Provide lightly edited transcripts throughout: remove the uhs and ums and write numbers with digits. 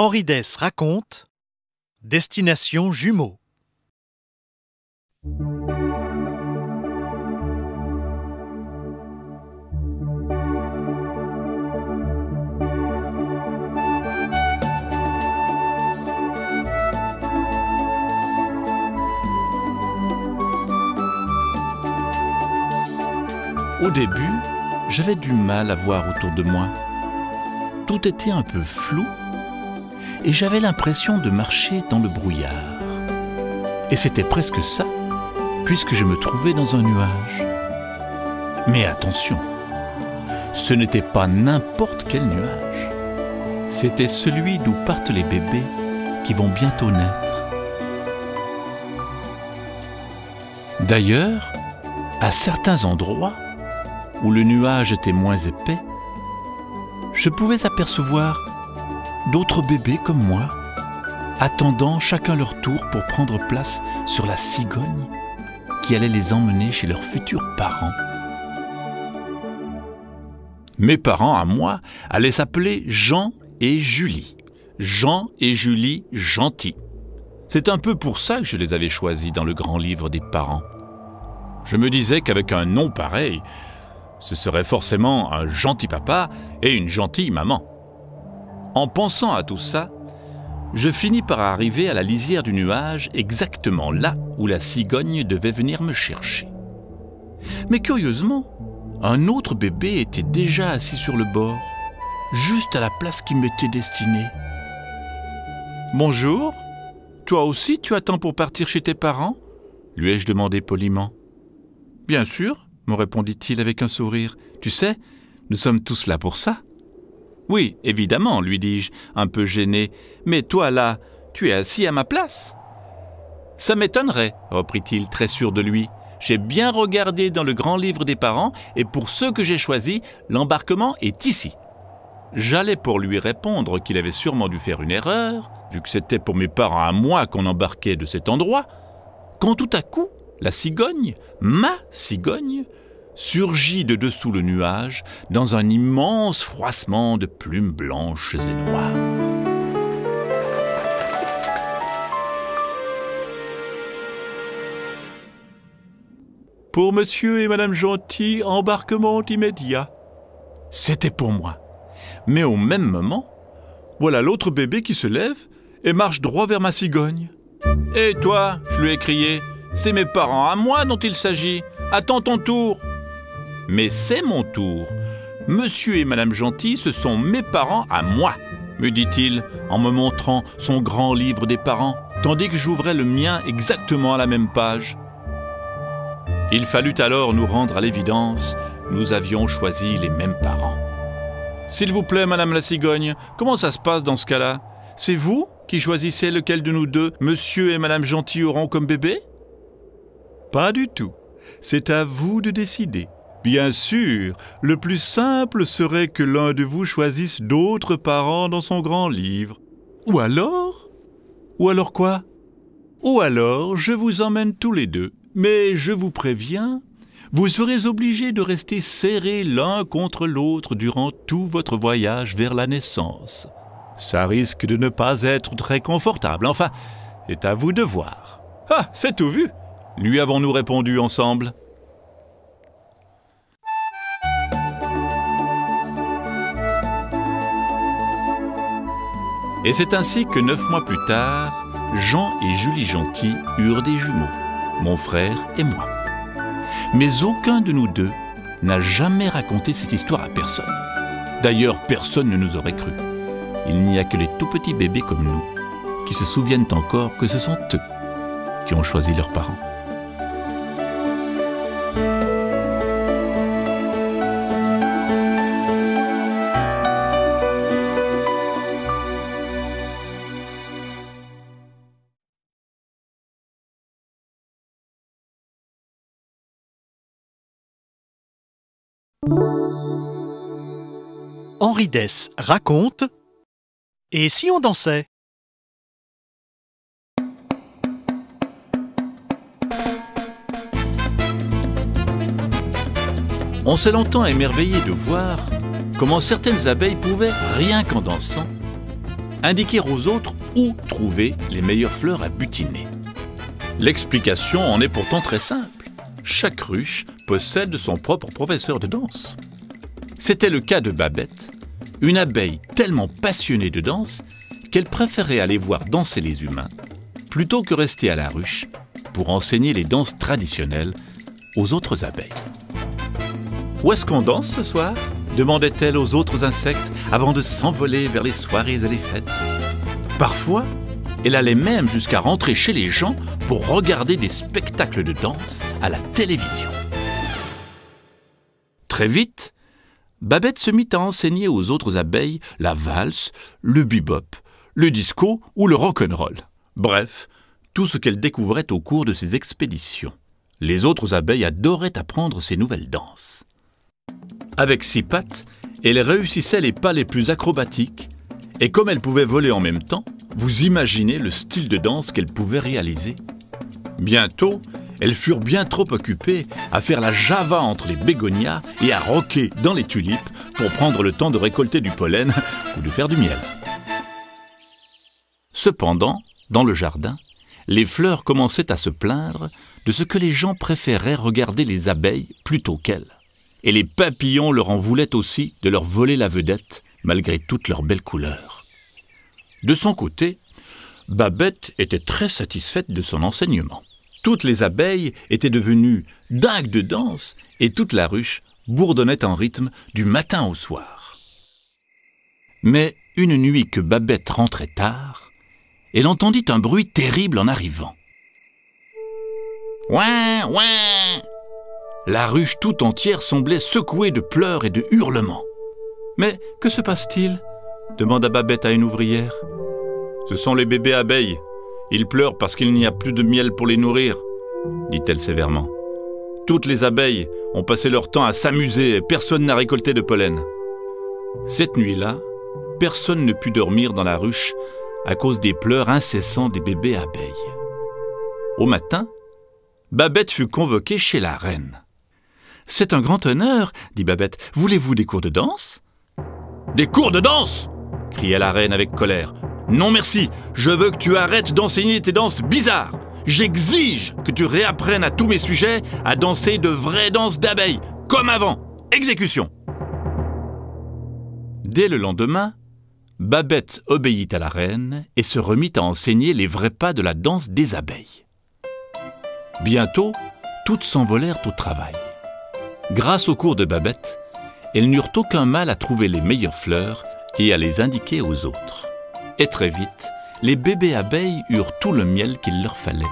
Henri Dess raconte Destination Jumeaux. Au début, j'avais du mal à voir autour de moi. Tout était un peu flou et j'avais l'impression de marcher dans le brouillard. Et c'était presque ça, puisque je me trouvais dans un nuage. Mais attention, ce n'était pas n'importe quel nuage. C'était celui d'où partent les bébés qui vont bientôt naître. D'ailleurs, à certains endroits, où le nuage était moins épais, je pouvais apercevoir d'autres bébés comme moi, attendant chacun leur tour pour prendre place sur la cigogne qui allait les emmener chez leurs futurs parents. Mes parents, à moi, allaient s'appeler Jean et Julie. Jean et Julie gentils. C'est un peu pour ça que je les avais choisis dans le grand livre des parents. Je me disais qu'avec un nom pareil, ce serait forcément un gentil papa et une gentille maman. En pensant à tout ça, je finis par arriver à la lisière du nuage, exactement là où la cigogne devait venir me chercher. Mais curieusement, un autre bébé était déjà assis sur le bord, juste à la place qui m'était destinée. « Bonjour, toi aussi tu attends pour partir chez tes parents ?» lui ai-je demandé poliment. « Bien sûr, » me répondit-il avec un sourire. « Tu sais, nous sommes tous là pour ça. »« Oui, évidemment, lui dis-je, un peu gêné. Mais toi là, tu es assis à ma place. »« Ça m'étonnerait, reprit-il, très sûr de lui. J'ai bien regardé dans le grand livre des parents et pour ceux que j'ai choisis, l'embarquement est ici. » J'allais pour lui répondre qu'il avait sûrement dû faire une erreur, vu que c'était pour mes parents à moi qu'on embarquait de cet endroit, quand tout à coup, la cigogne, ma cigogne, surgit de dessous le nuage dans un immense froissement de plumes blanches et noires. Pour monsieur et madame Gentil, embarquement immédiat. C'était pour moi. Mais au même moment, voilà l'autre bébé qui se lève et marche droit vers ma cigogne. « Et toi » je lui ai crié. « C'est mes parents à moi dont il s'agit. Attends ton tour. » « Mais c'est mon tour. Monsieur et madame Gentil, ce sont mes parents à moi, » me dit-il en me montrant son grand livre des parents, tandis que j'ouvrais le mien exactement à la même page. Il fallut alors nous rendre à l'évidence, nous avions choisi les mêmes parents. « S'il vous plaît, madame la cigogne, comment ça se passe dans ce cas-là? C'est vous qui choisissez lequel de nous deux, monsieur et madame Gentil, auront comme bébé? » Pas du tout. C'est à vous de décider. Bien sûr, le plus simple serait que l'un de vous choisisse d'autres parents dans son grand livre. Ou alors quoi? Ou alors, je vous emmène tous les deux. Mais je vous préviens, vous serez obligés de rester serrés l'un contre l'autre durant tout votre voyage vers la naissance. Ça risque de ne pas être très confortable. Enfin, c'est à vous de voir. Ah, c'est tout vu, lui avons-nous répondu ensemble. Et c'est ainsi que 9 mois plus tard, Jean et Julie Gentil eurent des jumeaux, mon frère et moi. Mais aucun de nous deux n'a jamais raconté cette histoire à personne. D'ailleurs, personne ne nous aurait cru. Il n'y a que les tout petits bébés comme nous qui se souviennent encore que ce sont eux qui ont choisi leurs parents. Henri Dess raconte Et si on dansait? On s'est longtemps émerveillé de voir comment certaines abeilles pouvaient, rien qu'en dansant, indiquer aux autres où trouver les meilleures fleurs à butiner. L'explication en est pourtant très simple. Chaque ruche possède son propre professeur de danse. C'était le cas de Babette, une abeille tellement passionnée de danse qu'elle préférait aller voir danser les humains plutôt que rester à la ruche pour enseigner les danses traditionnelles aux autres abeilles. « Où est-ce qu'on danse ce soir ?» demandait-elle aux autres insectes avant de s'envoler vers les soirées et les fêtes. Parfois, elle allait même jusqu'à rentrer chez les gens pour regarder des spectacles de danse à la télévision. Très vite, Babette se mit à enseigner aux autres abeilles la valse, le bebop, le disco ou le rock'n'roll. Bref, tout ce qu'elle découvrait au cours de ses expéditions. Les autres abeilles adoraient apprendre ces nouvelles danses. Avec 6 pattes, elle réussissait les pas les plus acrobatiques, et comme elle pouvait voler en même temps, vous imaginez le style de danse qu'elle pouvait réaliser. Bientôt, elles furent bien trop occupées à faire la java entre les bégonias et à rocker dans les tulipes pour prendre le temps de récolter du pollen ou de faire du miel. Cependant, dans le jardin, les fleurs commençaient à se plaindre de ce que les gens préféraient regarder les abeilles plutôt qu'elles. Et les papillons leur en voulaient aussi de leur voler la vedette, malgré toutes leurs belles couleurs. De son côté, Babette était très satisfaite de son enseignement. Toutes les abeilles étaient devenues dingues de danse et toute la ruche bourdonnait en rythme du matin au soir. Mais une nuit que Babette rentrait tard, elle entendit un bruit terrible en arrivant. « Ouin, ouin !» La ruche tout entière semblait secouée de pleurs et de hurlements. « Mais que se passe-t-il » demanda Babette à une ouvrière. « Ce sont les bébés abeilles. Ils pleurent parce qu'il n'y a plus de miel pour les nourrir, » dit-elle sévèrement. « Toutes les abeilles ont passé leur temps à s'amuser et personne n'a récolté de pollen. » Cette nuit-là, personne ne put dormir dans la ruche à cause des pleurs incessants des bébés abeilles. Au matin, Babette fut convoquée chez la reine. « C'est un grand honneur, dit Babette. Voulez-vous des cours de danse ?»« Des cours de danse !» cria la reine avec colère. « Non merci, je veux que tu arrêtes d'enseigner tes danses bizarres. J'exige que tu réapprennes à tous mes sujets à danser de vraies danses d'abeilles, comme avant. Exécution !» Dès le lendemain, Babette obéit à la reine et se remit à enseigner les vrais pas de la danse des abeilles. Bientôt, toutes s'envolèrent au travail. Grâce aux cours de Babette, elles n'eurent aucun mal à trouver les meilleures fleurs et à les indiquer aux autres. Et très vite, les bébés abeilles eurent tout le miel qu'il leur fallait.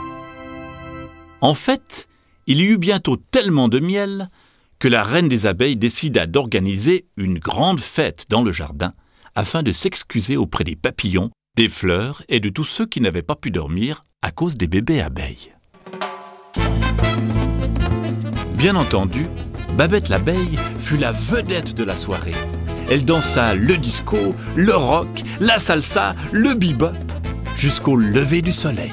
En fait, il y eut bientôt tellement de miel que la reine des abeilles décida d'organiser une grande fête dans le jardin afin de s'excuser auprès des papillons, des fleurs et de tous ceux qui n'avaient pas pu dormir à cause des bébés abeilles. Bien entendu, Babette l'abeille fut la vedette de la soirée. Elle dansa le disco, le rock, la salsa, le bebop, jusqu'au lever du soleil.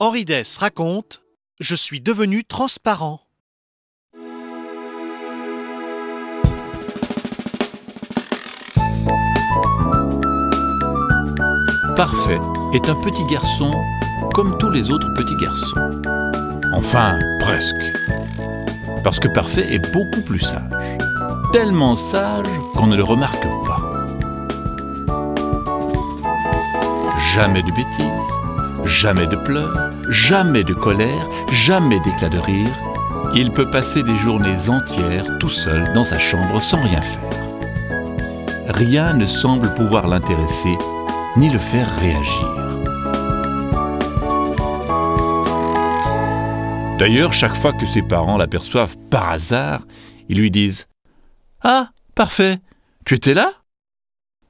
Henri Dess raconte « Je suis devenu transparent ». Parfait est un petit garçon comme tous les autres petits garçons. Enfin, presque. Parce que Parfait est beaucoup plus sage. Tellement sage qu'on ne le remarque pas. Jamais de bêtises, jamais de pleurs, jamais de colère, jamais d'éclat de rire. Il peut passer des journées entières tout seul dans sa chambre sans rien faire. Rien ne semble pouvoir l'intéresser ni le faire réagir. D'ailleurs, chaque fois que ses parents l'aperçoivent par hasard, ils lui disent « Ah, Parfait, tu étais là ?»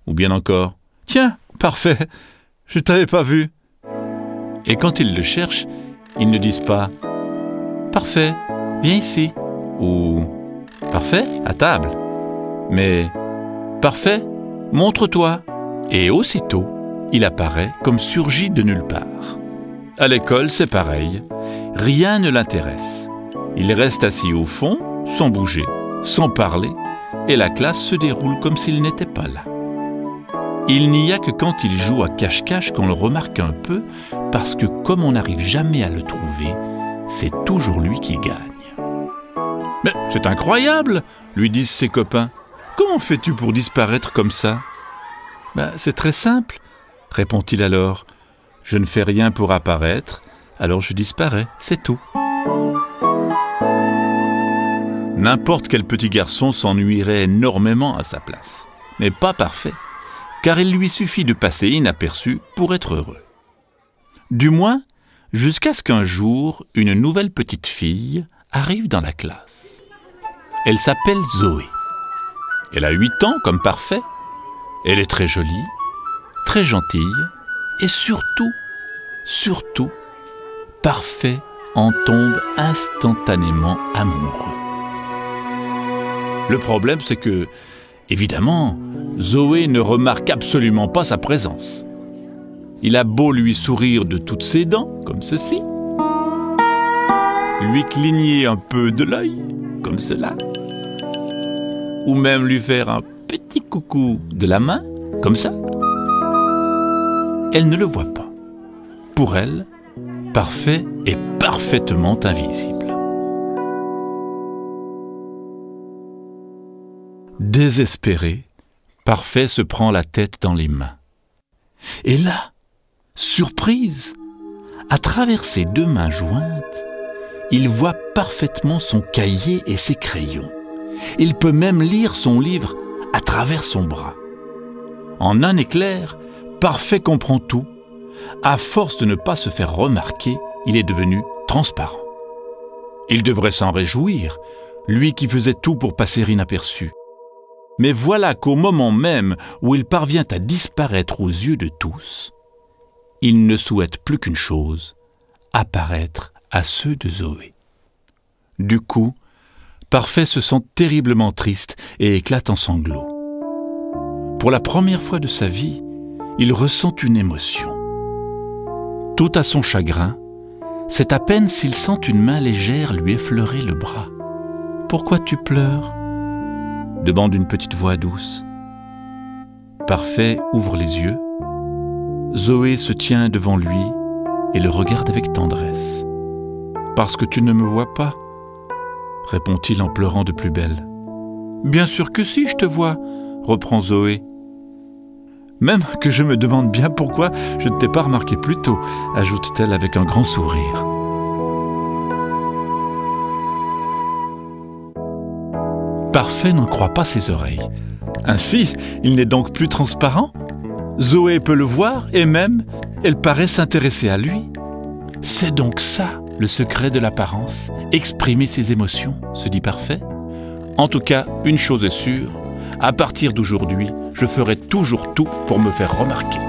Ou bien encore « Tiens, Parfait, je ne t'avais pas vu. » Et quand ils le cherchent, ils ne disent pas « Parfait, viens ici » ou « Parfait, à table », mais « Parfait, montre-toi ». Et aussitôt, il apparaît comme surgi de nulle part. À l'école, c'est pareil. Rien ne l'intéresse. Il reste assis au fond, sans bouger, sans parler, et la classe se déroule comme s'il n'était pas là. Il n'y a que quand il joue à cache-cache qu'on le remarque un peu, parce que comme on n'arrive jamais à le trouver, c'est toujours lui qui gagne. « Mais c'est incroyable !» lui disent ses copains. « Comment fais-tu pour disparaître comme ça ?»« C'est très simple, » répond-il alors. « Je ne fais rien pour apparaître, alors je disparais, c'est tout. » N'importe quel petit garçon s'ennuierait énormément à sa place, mais pas Parfait, car il lui suffit de passer inaperçu pour être heureux. Du moins, jusqu'à ce qu'un jour, une nouvelle petite fille arrive dans la classe. Elle s'appelle Zoé. Elle a 8 ans comme Parfait. Elle est très jolie, très gentille, et surtout, Parfait en tombe instantanément amoureux. Le problème, c'est que, évidemment, Zoé ne remarque absolument pas sa présence. Il a beau lui sourire de toutes ses dents, comme ceci, lui cligner un peu de l'œil, comme cela, ou même lui faire un petit coucou de la main, comme ça. Elle ne le voit pas. Pour elle, Parfait est parfaitement invisible. Désespéré, Parfait se prend la tête dans les mains. Et là, surprise, à travers ses 2 mains jointes, il voit parfaitement son cahier et ses crayons. Il peut même lire son livre à travers son bras. En un éclair, Parfait comprend tout. À force de ne pas se faire remarquer, il est devenu transparent. Il devrait s'en réjouir, lui qui faisait tout pour passer inaperçu. Mais voilà qu'au moment même où il parvient à disparaître aux yeux de tous, il ne souhaite plus qu'une chose, apparaître à ceux de Zoé. Du coup, Parfait se sent terriblement triste et éclate en sanglots. Pour la première fois de sa vie, il ressent une émotion. Tout à son chagrin, c'est à peine s'il sent une main légère lui effleurer le bras. « Pourquoi tu pleures ?» demande une petite voix douce. Parfait ouvre les yeux. Zoé se tient devant lui et le regarde avec tendresse. « Parce que tu ne me vois pas ?» répond-il en pleurant de plus belle. « Bien sûr que si, je te vois !» reprend Zoé. « Même que je me demande bien pourquoi je ne t'ai pas remarqué plus tôt !» ajoute-t-elle avec un grand sourire. Parfait n'en croit pas ses oreilles. Ainsi, il n'est donc plus transparent ? Zoé peut le voir et même, elle paraît s'intéresser à lui. C'est donc ça, le secret de l'apparence, exprimer ses émotions, se dit Parfait. En tout cas, une chose est sûre, à partir d'aujourd'hui, je ferai toujours tout pour me faire remarquer.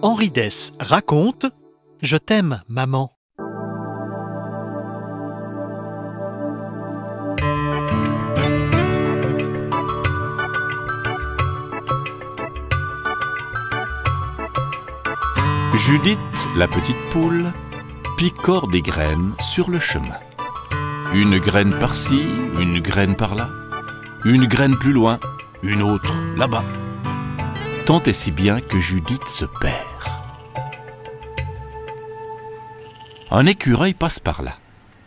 Henri Dess raconte « Je t'aime, maman ». Judith, la petite poule, picore des graines sur le chemin. Une graine par-ci, une graine par-là, une graine plus loin, une autre là-bas. Tant et si bien que Judith se perd. Un écureuil passe par là.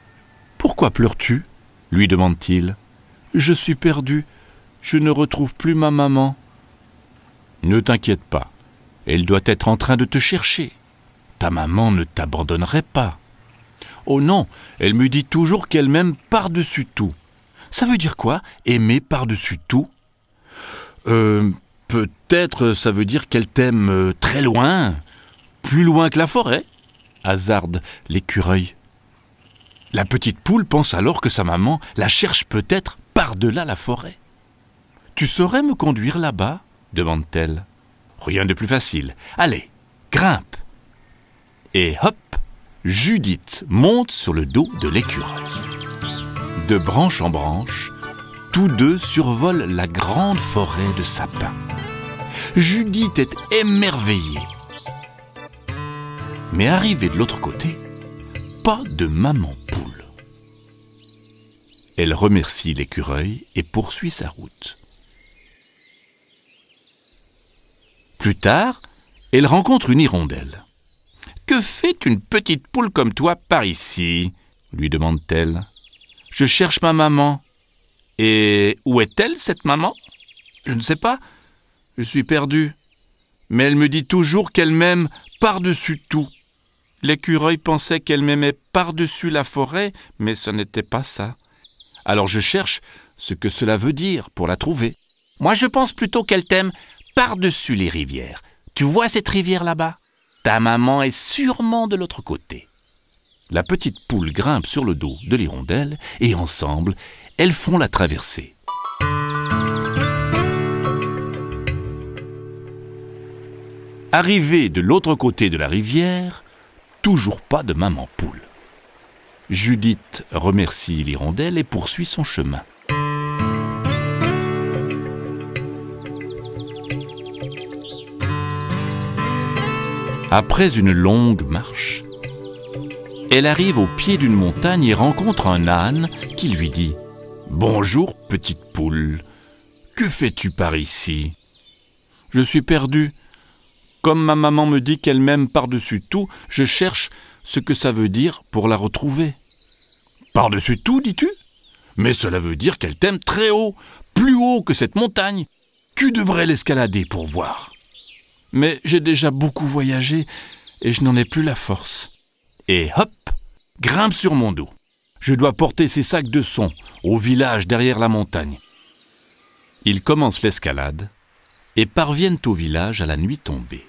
« Pourquoi pleures-tu » lui demande-t-il. « Je suis perdu, je ne retrouve plus ma maman. »« Ne t'inquiète pas, elle doit être en train de te chercher. Ta maman ne t'abandonnerait pas. »« Oh non, elle me dit toujours qu'elle m'aime par-dessus tout. » « Ça veut dire quoi, aimer par-dessus tout ?»« Peut-être ça veut dire qu'elle t'aime très loin, plus loin que la forêt, » hasarde l'écureuil. La petite poule pense alors que sa maman la cherche peut-être par-delà la forêt. « Tu saurais me conduire là-bas » demande-t-elle. « Rien de plus facile. Allez, grimpe !» Et hop, Judith monte sur le dos de l'écureuil. De branche en branche, tous deux survolent la grande forêt de sapins. Judith est émerveillée. Mais arrivée de l'autre côté, pas de maman poule. Elle remercie l'écureuil et poursuit sa route. Plus tard, elle rencontre une hirondelle. « Que fait une petite poule comme toi par ici ?» lui demande-t-elle. « Je cherche ma maman. »« Et où est-elle, cette maman ?»« Je ne sais pas. Je suis perdue. Mais elle me dit toujours qu'elle m'aime par-dessus tout. » L'écureuil pensait qu'elle m'aimait par-dessus la forêt, mais ce n'était pas ça. Alors je cherche ce que cela veut dire pour la trouver. Moi, je pense plutôt qu'elle t'aime par-dessus les rivières. Tu vois cette rivière là-bas? Ta maman est sûrement de l'autre côté. La petite poule grimpe sur le dos de l'hirondelle et ensemble, elles font la traversée. Arrivée de l'autre côté de la rivière, toujours pas de maman poule. Judith remercie l'hirondelle et poursuit son chemin. Après une longue marche, elle arrive au pied d'une montagne et rencontre un âne qui lui dit « Bonjour, petite poule, que fais-tu par ici ?»« Je suis perdue. Comme ma maman me dit qu'elle m'aime par-dessus tout, je cherche ce que ça veut dire pour la retrouver. »« Par-dessus tout, dis-tu ? Mais cela veut dire qu'elle t'aime très haut, plus haut que cette montagne. Tu devrais l'escalader pour voir. » Mais j'ai déjà beaucoup voyagé et je n'en ai plus la force. Et hop, grimpe sur mon dos. Je dois porter ces sacs de son au village derrière la montagne. Ils commencent l'escalade et parviennent au village à la nuit tombée.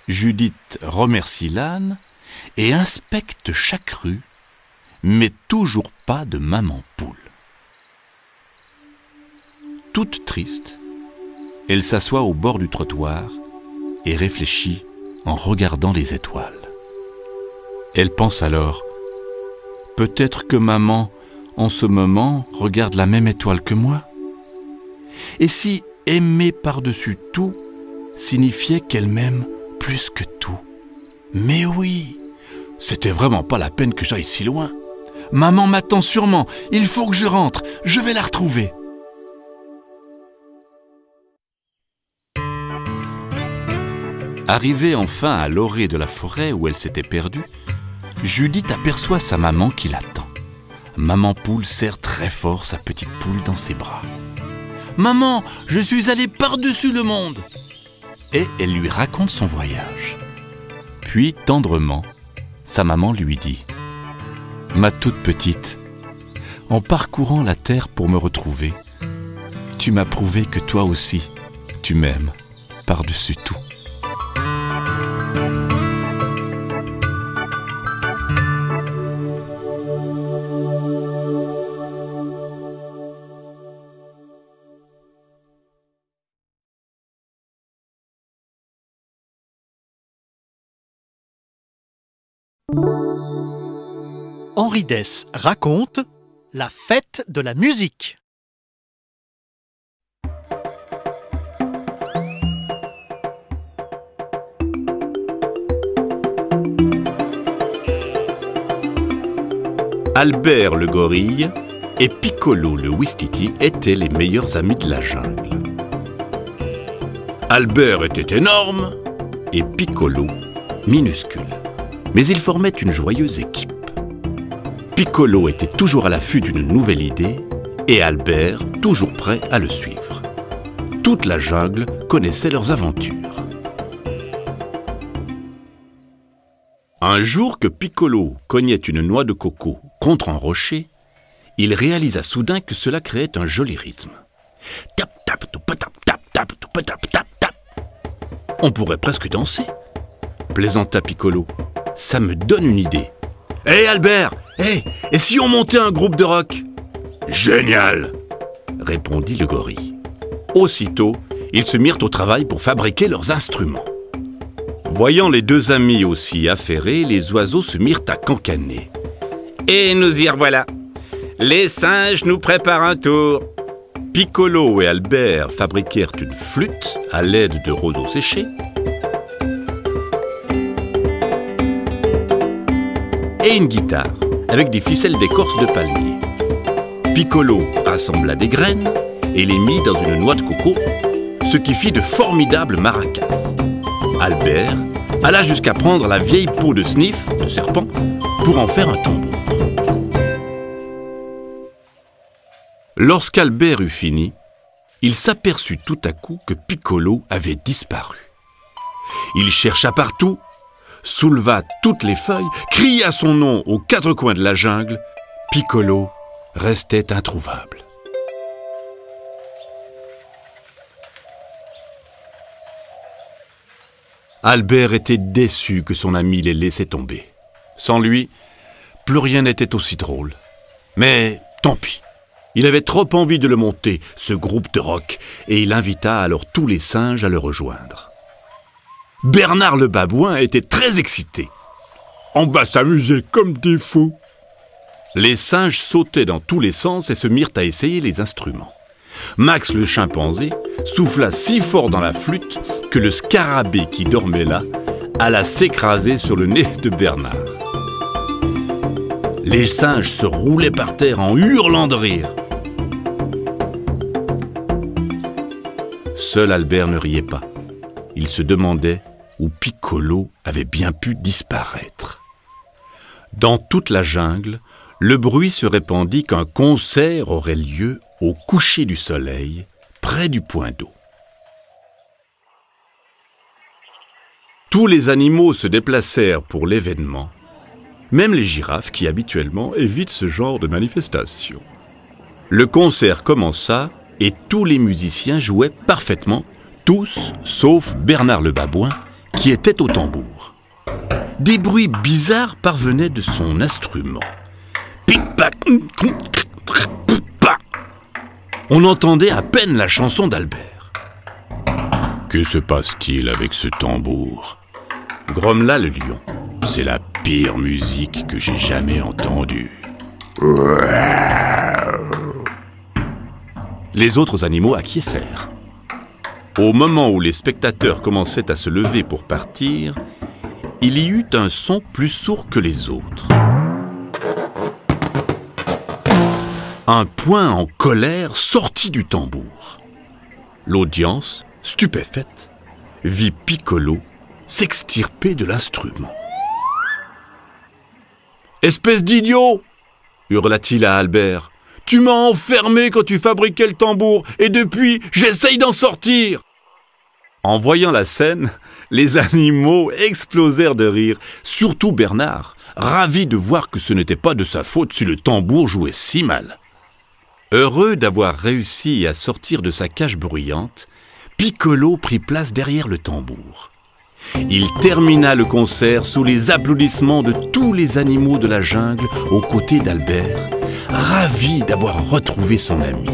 Judith remercie l'âne et inspecte chaque rue, mais toujours pas de maman poule. Toute triste, elle s'assoit au bord du trottoir et réfléchit en regardant les étoiles. Elle pense alors, peut-être que maman, en ce moment, regarde la même étoile que moi. Et si aimer par-dessus tout signifiait qu'elle m'aime plus que tout? Mais oui, c'était vraiment pas la peine que j'aille si loin. Maman m'attend sûrement, il faut que je rentre, je vais la retrouver. Arrivée enfin à l'orée de la forêt où elle s'était perdue, Judith aperçoit sa maman qui l'attend. Maman poule serre très fort sa petite poule dans ses bras. « Maman, je suis allée par-dessus le monde !» Et elle lui raconte son voyage. Puis, tendrement, sa maman lui dit « Ma toute petite, en parcourant la terre pour me retrouver, tu m'as prouvé que toi aussi, tu m'aimes par-dessus tout. » Henri Dess raconte la fête de la musique. Albert le gorille et Piccolo le ouistiti étaient les meilleurs amis de la jungle. Albert était énorme et Piccolo minuscule. Mais ils formaient une joyeuse équipe. Piccolo était toujours à l'affût d'une nouvelle idée et Albert toujours prêt à le suivre. Toute la jungle connaissait leurs aventures. Un jour que Piccolo cognait une noix de coco contre un rocher, il réalisa soudain que cela créait un joli rythme. Tap tap tout tap tap tap tout tap tap tap. On pourrait presque danser, plaisanta Piccolo. Ça me donne une idée. Hé Albert, et si on montait un groupe de rock? Génial, répondit le gorille. Aussitôt, ils se mirent au travail pour fabriquer leurs instruments. Voyant les deux amis aussi affairés, les oiseaux se mirent à cancaner. Et nous y revoilà. Les singes nous préparent un tour. Piccolo et Albert fabriquèrent une flûte à l'aide de roseaux séchés et une guitare avec des ficelles d'écorce de palmier. Piccolo rassembla des graines et les mit dans une noix de coco, ce qui fit de formidables maracas. Albert alla jusqu'à prendre la vieille peau de Sniff, de serpent, pour en faire un tambour. Lorsqu'Albert eut fini, il s'aperçut tout à coup que Piccolo avait disparu. Il chercha partout, souleva toutes les feuilles, cria son nom aux quatre coins de la jungle. Piccolo restait introuvable. Albert était déçu que son ami l'ait laissé tomber. Sans lui, plus rien n'était aussi drôle. Mais tant pis. Il avait trop envie de le monter, ce groupe de rock, et il invita alors tous les singes à le rejoindre. Bernard le babouin était très excité. « On va s'amuser comme des fous !» Les singes sautaient dans tous les sens et se mirent à essayer les instruments. Max le chimpanzé souffla si fort dans la flûte que le scarabée qui dormait là alla s'écraser sur le nez de Bernard. Les singes se roulaient par terre en hurlant de rire. Seul Albert ne riait pas. Il se demandait où Piccolo avait bien pu disparaître. Dans toute la jungle, le bruit se répandit qu'un concert aurait lieu au coucher du soleil, près du point d'eau. Tous les animaux se déplacèrent pour l'événement, même les girafes qui habituellement évitent ce genre de manifestation. Le concert commença et tous les musiciens jouaient parfaitement, tous sauf Bernard le babouin qui était au tambour. Des bruits bizarres parvenaient de son instrument. On entendait à peine la chanson d'Albert. « Que se passe-t-il avec ce tambour ?» grommela le lion. « C'est la pire musique que j'ai jamais entendue. » Les autres animaux acquiescèrent. Au moment où les spectateurs commençaient à se lever pour partir, il y eut un son plus sourd que les autres. Un poing en colère sortit du tambour. L'audience, stupéfaite, vit Piccolo s'extirper de l'instrument. « Espèce d'idiot !» hurla-t-il à Albert. « Tu m'as enfermé quand tu fabriquais le tambour, et depuis, j'essaye d'en sortir !» En voyant la scène, les animaux explosèrent de rire, surtout Bernard, ravi de voir que ce n'était pas de sa faute si le tambour jouait si mal. Heureux d'avoir réussi à sortir de sa cage bruyante, Piccolo prit place derrière le tambour. Il termina le concert sous les applaudissements de tous les animaux de la jungle aux côtés d'Albert, ravi d'avoir retrouvé son ami.